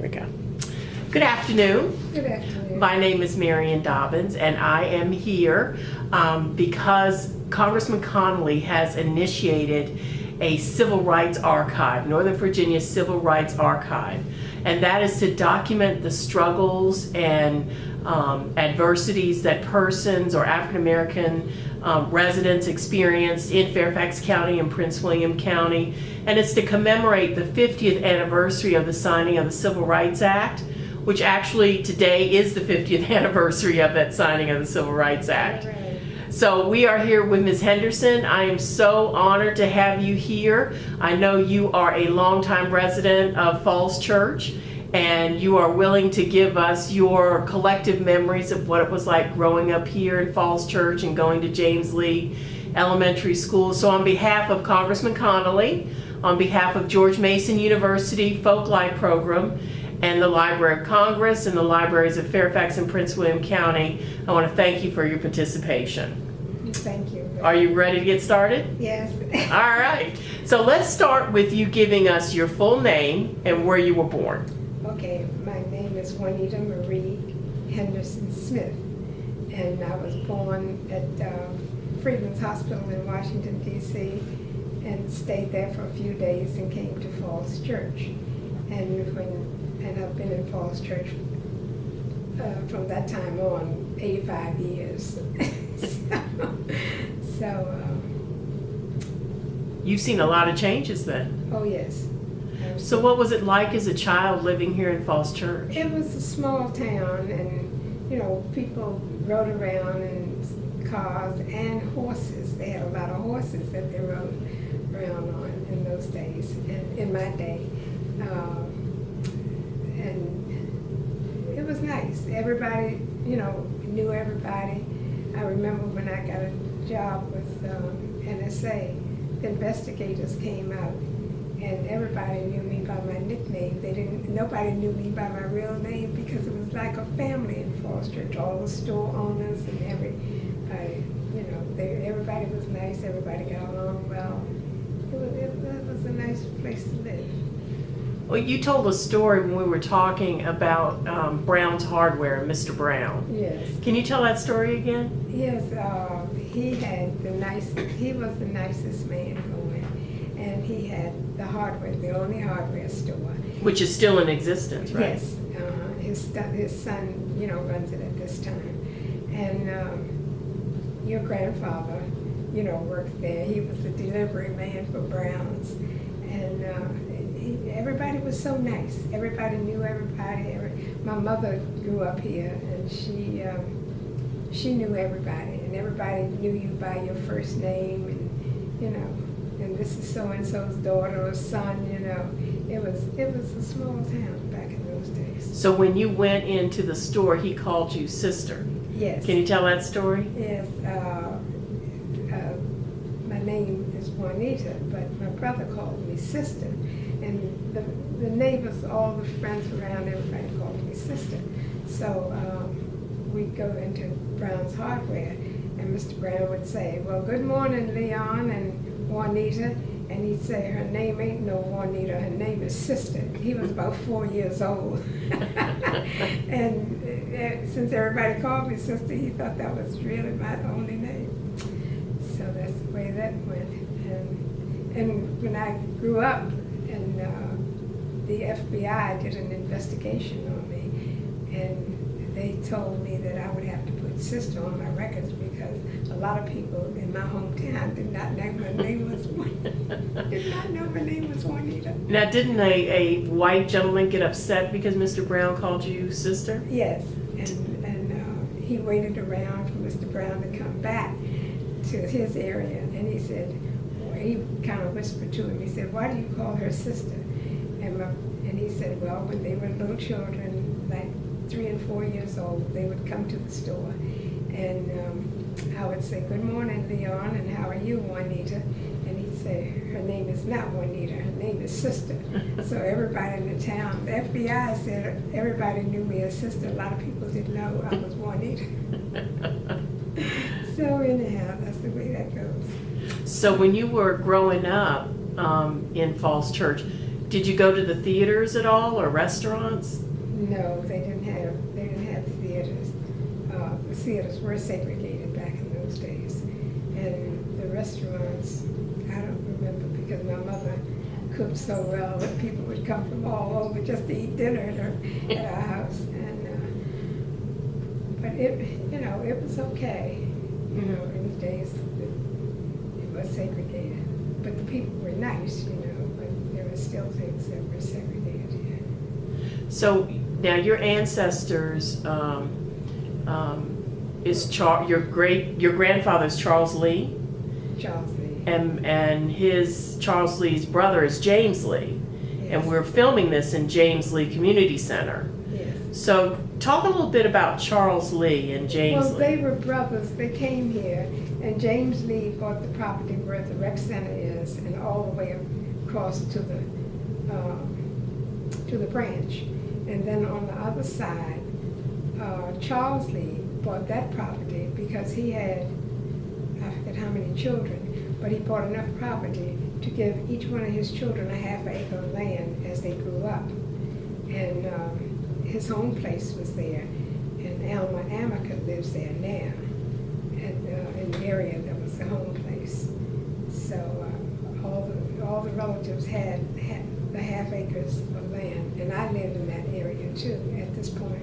we go. Good afternoon. Good afternoon. My name is Marion Dobbins, and I am here because Congressman Connolly has initiated a civil rights archive, Northern Virginia Civil Rights Archive, and that is to document the struggles and adversities that persons or African American residents experienced in Fairfax County and Prince William County, and it's to commemorate the 50th anniversary of the signing of the Civil Rights Act, which actually today is the 50th anniversary of that signing of the Civil Rights Act. Right. So we are here with Ms. Henderson. I am so honored to have you here. I know you are a longtime resident of Falls Church, and you are willing to give us your collective memories of what it was like growing up here in Falls Church and going to James Lee Elementary School. So on behalf of Congressman Connolly, on behalf of George Mason University Folklife Program, and the Library of Congress and the libraries of Fairfax and Prince William County, I want to thank you for your participation. Thank you. Are you ready to get started? Yes. All right. So let's start with you giving us your full name and where you were born. Okay, my name is Juanita Marie Henderson Smith, and I was born at Freedman's Hospital in Washington, D.C., and stayed there for a few days and came to Falls Church. And I've been in Falls Church from that time on, 85 years. You've seen a lot of changes then. Oh yes. So what was it like as a child living here in Falls Church? It was a small town, and people rode around in cars and horses. They had a lot of horses that they rode around on in those days, and in my day. And it was nice. Everybody, knew everybody. I remember when I got a job with NSA, the investigators came out, and everybody knew me by my nickname. Nobody knew me by my real name because it was like a family in Falls Church. All the store owners and everybody, everybody was nice. Everybody got along well. It was a nice place to live. Well, you told a story when we were talking about Brown's Hardware, Mr. Brown. Yes. Can you tell that story again? Yes, he was the nicest man going, and he had the only hardware store. Which is still in existence, right? Yes, his son, runs it at this time. And your grandfather, worked there. He was the delivery man for Brown's, and everybody was so nice. Everybody knew everybody. My mother grew up here, and she knew everybody, and everybody knew you by your first name, and this is so and so's daughter or son. It was a small town back in those days. So when you went into the store, he called you sister. Yes. Can you tell that story? Yes. My name is Juanita, but my brother called me sister. And the neighbors, all the friends around, everybody called me sister. So we'd go into Brown's Hardware, and Mr. Brown would say, "Well, good morning, Leon and Juanita." And he'd say, "Her name ain't no Juanita, her name is Sister." He was about 4 years old. And since everybody called me sister, he thought that was really my only name. So that's the way that went. And when I grew up, and the FBI did an investigation on me, and they told me that I would have to put sister on my records because a lot of people in my hometown did not know my name was Juanita. Now, didn't a white gentleman get upset because Mr. Brown called you sister? Yes, and he waited around for Mr. Brown to come back to his area, and he said, he kind of whispered to him, he said, "Why do you call her sister?" And he said, well, when they were little children, like 3 and 4 years old, they would come to the store, and I would say, "Good morning, Leon, and how are you, Juanita?" And he'd say, "Her name is not Juanita, her name is Sister." So everybody in the town, the FBI said everybody knew me as Sister. A lot of people didn't know I was Juanita. So anyhow, that's the way that goes. So when you were growing up in Falls Church, Did you go to the theaters at all or restaurants? No, they didn't have theaters. The theaters were segregated back in those days, and the restaurants, I don't remember, because my mother cooked so well that people would come from all over just to eat dinner at our house. And but it was okay. In the days it was segregated, but the people were nice. But there were still things that were segregated here. So now your ancestors your grandfather's Charles Lee, Charles Lee. and his Charles Lee's brother is James Lee, Yes. and we're filming this in James Lee Community Center. Yes. So talk a little bit about Charles Lee and James Well, Lee. they were brothers. They came here, and James Lee bought the property where the rec center is, and all the way across to the branch. And then on the other side, Charles Lee bought that property because he had, I forget how many children, but he bought enough property to give each one of his children a half-acre of land as they grew up. And his home place was there, and Alma Amica lives there now, in the area that was the home place. So all the relatives had the half acres of land, and I lived in that area too at this point.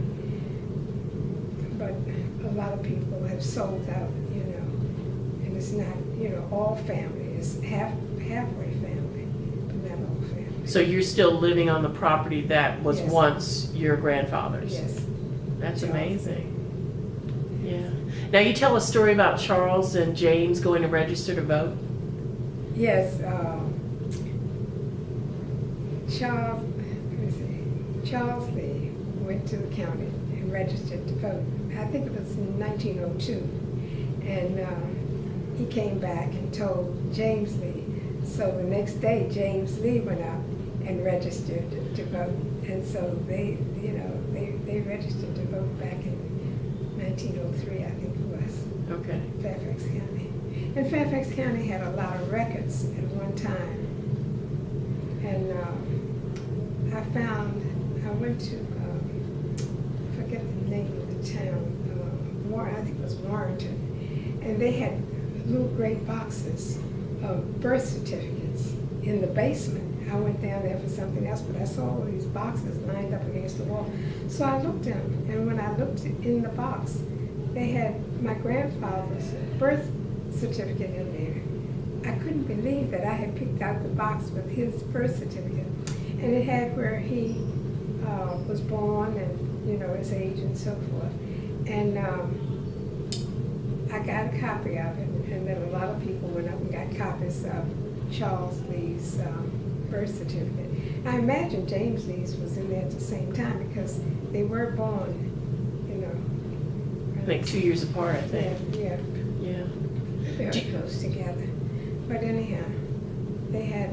But a lot of people have sold out, and it's not, all family. It's halfway family, but not all family. So you're still living on the property that was Yes. once your grandfather's? Yes. That's Charles. amazing. Yeah. Now you tell a story about Charles and James going to register to vote? Yes, Charles Lee went to the county and registered to vote. I think it was in 1902. And he came back and told James Lee. So the next day, James Lee went out and registered to vote. And so they registered to vote back in 1903, I think it was. Okay. Fairfax County. And Fairfax County had a lot of records at one time. And I went to, I forget the name of the town, I think it was Warrenton. And they had little great boxes of birth certificates in the basement. I went down there for something else, but I saw all these boxes lined up against the wall. So I looked at them, and when I looked in the box, they had my grandfather's birth certificate in there. I couldn't believe that I had picked out the box with his birth certificate. And it had where he was born and, his age and so forth. And I got a copy of it, and then a lot of people went up and got copies of Charles Lee's birth certificate. I imagine James Lee's was in there at the same time because they were born, I think 2 years apart, I think. Yeah, Yeah. very close together. But anyhow, they had,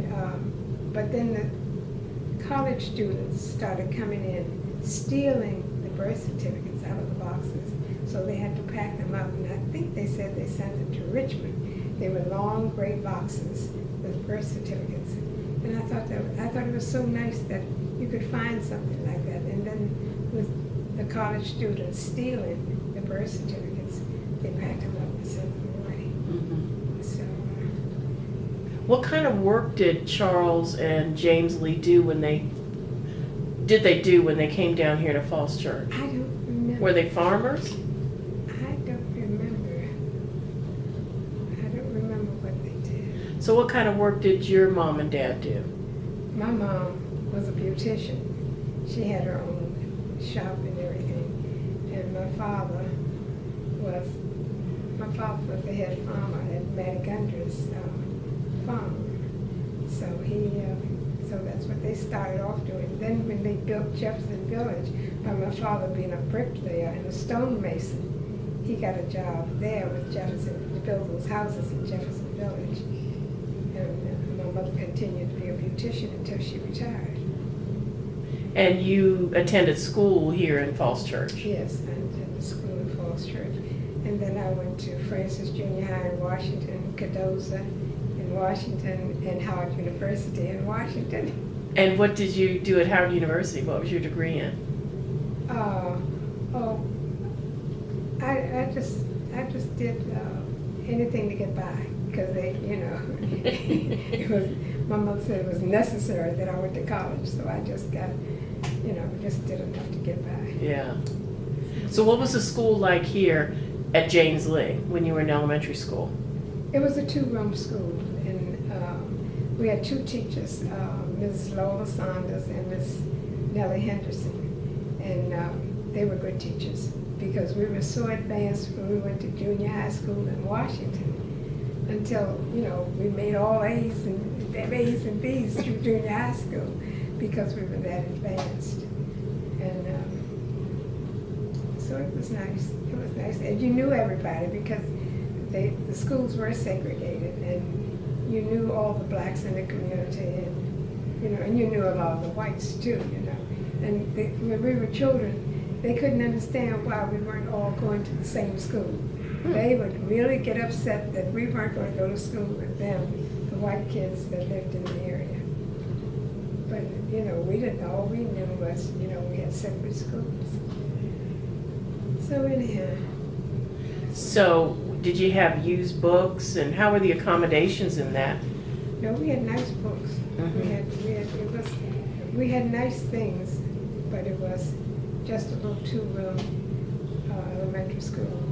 but then the college students started coming in, stealing the birth certificates out of the boxes. So they had to pack them up, and I think they said they sent them to Richmond. They were long gray boxes with birth certificates. And I thought it was so nice that you could find something like that. And then with the college students stealing the birth certificates, they packed them up and sent them away. Mm-hmm. So, What kind of work did Charles and James Lee do when they came down here to Falls Church? I don't remember. Were they farmers? I don't remember what they did. So what kind of work did your mom and dad do? My mom was a beautician. She had her own shop and everything. And my father was the head farmer at Matty Gunder's farm. So that's what they started off doing. Then when they built Jefferson Village, by my father being a bricklayer and a stonemason, he got a job there with Jefferson to build those houses in Jefferson Village. And my mother continued to be a beautician until she retired. And you attended school here in Falls Church? Yes, I attended school in Falls Church. And then I went to Francis Junior High in Washington, Cardozo in Washington, and Howard University in Washington. And what did you do at Howard University? What was your degree in? Oh, I just did anything to get by because they, you know, it was, my mother said it was necessary that I went to college, so I just got, you know, just did enough to get by. Yeah. So what was the school like here at James Lee when you were in elementary school? It was a two-room school, and we had two teachers, Mrs. Lola Saunders and Miss Nellie Henderson, and they were good teachers because we were so advanced when we went to junior high school in Washington until, you know, we made all A's and B's through junior high school because we were that advanced. And so it was nice. It was nice. And you knew everybody because the schools were segregated, and you knew all the blacks in the community, and you knew a lot of the whites too, you know. And when we were children, they couldn't understand why we weren't all going to the same school. They would really get upset that we weren't going to go to school with them, the white kids that lived in the area. But, you know, we didn't know. All we knew was, you know, we had separate schools. So anyhow. So did you have used books, and how were the accommodations in that? No, we had nice books. Mm-hmm. We had nice things, but it was just a little two-room elementary school.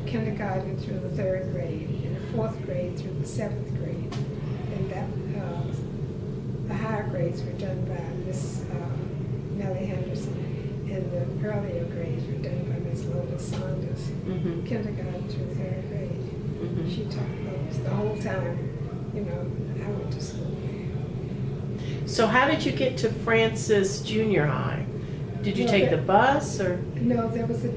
Kindergarten through the 3rd grade, and the 4th grade through the 7th grade. And that the higher grades were done by Miss Nellie Henderson, and the earlier grades were done by Miss Lola Saunders. Mm-hmm. Kindergarten through 3rd grade. Mm-hmm. She taught those the whole time, you know, I went to school. So how did you get to Francis Junior High? Did you Well, take the bus, or? No, there was a